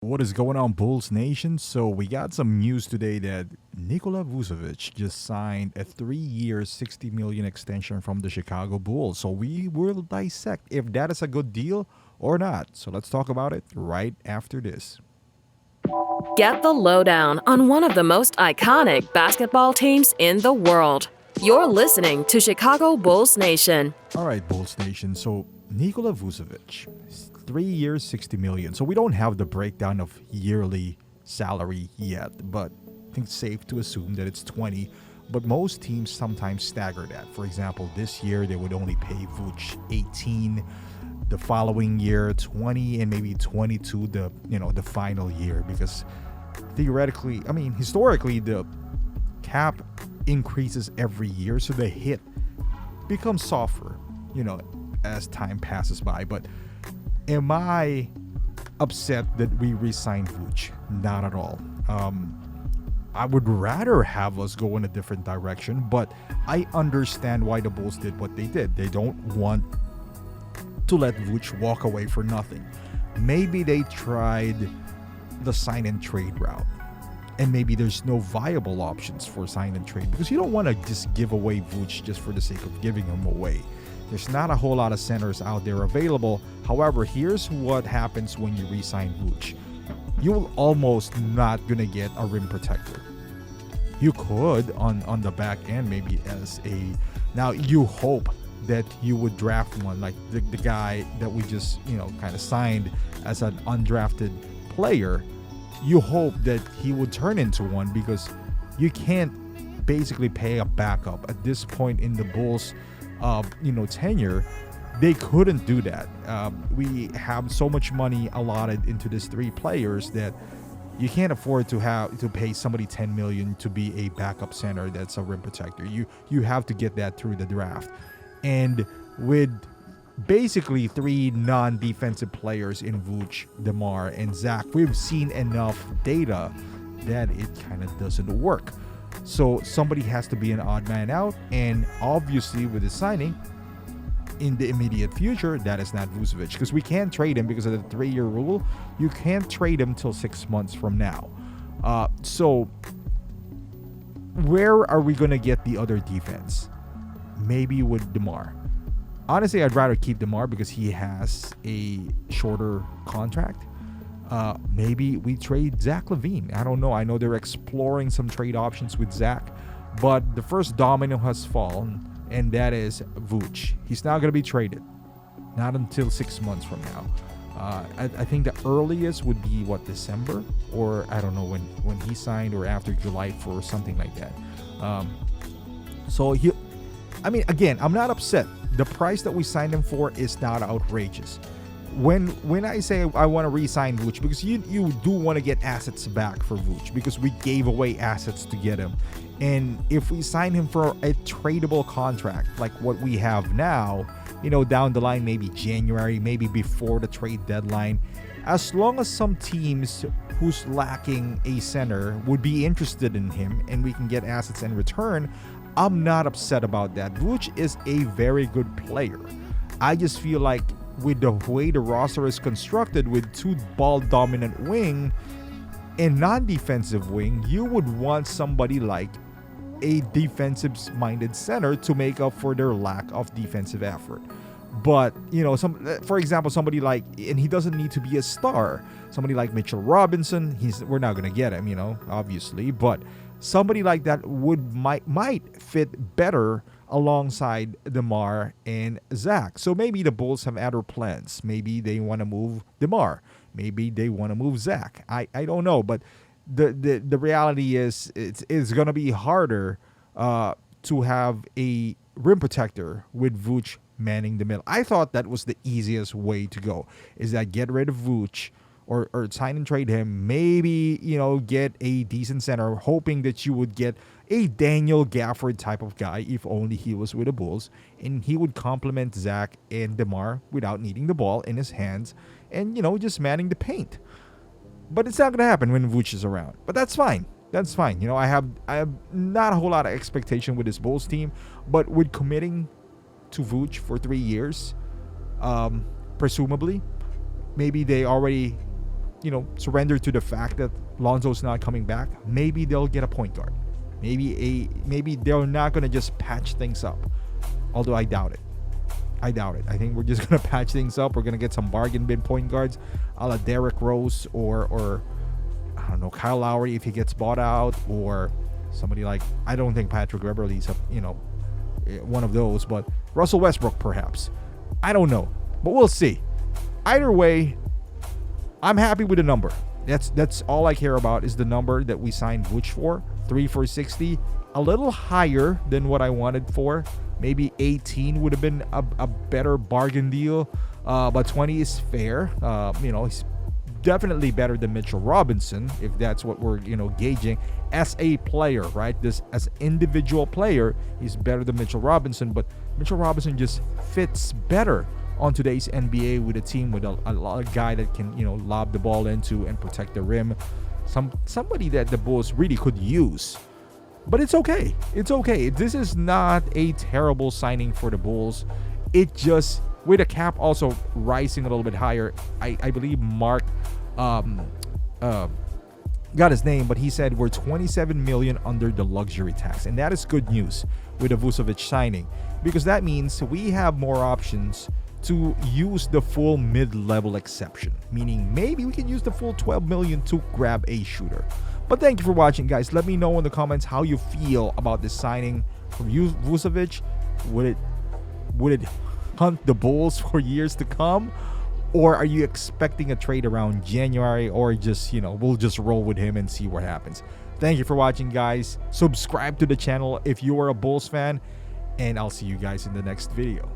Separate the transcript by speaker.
Speaker 1: What is going on, Bulls Nation? So we got some news today that Nikola Vucevic just signed a 3-year, 60 million extension from the Chicago Bulls. So we will dissect if that is a good deal or not. So let's talk about it right after this.
Speaker 2: Get the lowdown on one of the most iconic basketball teams in the world. You're listening to Chicago Bulls Nation.
Speaker 1: All right, Bulls Nation. So Nikola Vucevic, 3 years, 60 million. So we don't have the breakdown of yearly salary yet, but I think it's safe to assume that it's 20. But most teams sometimes stagger that. For example, this year they would only pay Vooch 18, the following year 20, and maybe 22 the final year, because theoretically, I mean historically, the cap increases every year, so the hit becomes softer, as time passes by. But am I upset that we re-signed Vooch? Not at all. I would rather have us go in a different direction, but I understand why the Bulls did what they did. They don't want to let Vooch walk away for nothing. Maybe they tried the sign and trade route, and maybe there's no viable options for sign and trade, because you don't want to just give away Vooch just for the sake of giving him away. There's not a whole lot of centers out there available. However, here's what happens when you re-sign Vooch. You're almost not gonna get a rim protector. You could on the back end, maybe as a, now you hope that you would draft one like the guy that we just kind of signed as an undrafted player. You hope that he would turn into one, because you can't basically pay a backup at this point in the Bulls tenure. They couldn't do that. We have so much money allotted into these three players that you can't afford to pay somebody 10 million to be a backup center that's a rim protector. You have to get that through the draft. And with basically three non-defensive players in Vooch, DeMar, and Zach, we've seen enough data that it kind of doesn't work. So somebody has to be an odd man out, and obviously with the signing in the immediate future, that is not Vucevic, because we can't trade him because of the 3-year rule. You can't trade him till 6 months from now. So where are we going to get the other defense? Maybe with DeMar. Honestly, I'd rather keep DeMar because he has a shorter contract. Maybe we trade Zach LaVine. I don't know. I know they're exploring some trade options with Zach, but the first domino has fallen, and that is Vooch. He's not going to be traded. Not until 6 months from now. I think the earliest would be December, or I don't know when he signed, or after July 1st, or something like that. Again, I'm not upset. The price that we signed him for is not outrageous. When I say I want to re-sign Vooch, because you do want to get assets back for Vooch, because we gave away assets to get him. And if we sign him for a tradable contract like what we have now, down the line, maybe January, maybe before the trade deadline, as long as some teams who's lacking a center would be interested in him and we can get assets in return, I'm not upset about that. Vooch is a very good player. I just feel like with the way the roster is constructed, with two ball dominant wing and non-defensive wing, you would want somebody like a defensive minded center to make up for their lack of defensive effort. But for example, somebody like, and he doesn't need to be a star, somebody like Mitchell Robinson, we're not gonna get him, obviously, but somebody like that might fit better alongside DeMar and Zach. So maybe the Bulls have other plans. Maybe they want to move DeMar. Maybe they want to move Zach. I don't know, but the reality is it's gonna be harder to have a rim protector with Vooch manning the middle. I thought that was the easiest way to go, is that get rid of Vooch, or sign and trade him, maybe, get a decent center, hoping that you would get a Daniel Gafford type of guy, if only he was with the Bulls, and he would complement Zach and DeMar without needing the ball in his hands, and, just manning the paint. But it's not going to happen when Vooch is around. But that's fine. That's fine. I have not a whole lot of expectation with this Bulls team, but with committing to Vooch for 3 years, presumably, maybe they already surrender to the fact that Lonzo's not coming back, maybe they'll get a point guard. Maybe they're not gonna just patch things up. Although I doubt it. I think we're just gonna patch things up. We're gonna get some bargain bin point guards, a la Derrick Rose or I don't know, Kyle Lowry if he gets bought out, or somebody like, I don't think Patrick Beverley's one of those, but Russell Westbrook perhaps. I don't know, but we'll see. Either way, I'm happy with the number. That's all I care about is the number that we signed Vooch for, 3 for $60, a little higher than what I wanted for. Maybe 18 would have been a better bargain deal, but 20 is fair. He's definitely better than Mitchell Robinson, if that's what we're gauging as a player, right? This as individual player, he's better than Mitchell Robinson, but Mitchell Robinson just fits better on today's NBA with a team with a guy that can lob the ball into and protect the rim. Somebody that the Bulls really could use. But it's okay. This is not a terrible signing for the Bulls. It just, with the cap also rising a little bit higher, I believe Mark got his name, but he said we're $27 million under the luxury tax, and that is good news with the Vucevic signing, because that means we have more options to use the full mid-level exception, meaning maybe we can use the full $12 million to grab a shooter. But thank you for watching, guys. Let me know in the comments how you feel about this signing from Vucevic. Would it hunt the Bulls for years to come? Or are you expecting a trade around January, or just, we'll just roll with him and see what happens? Thank you for watching, guys. Subscribe to the channel if you are a Bulls fan, and I'll see you guys in the next video.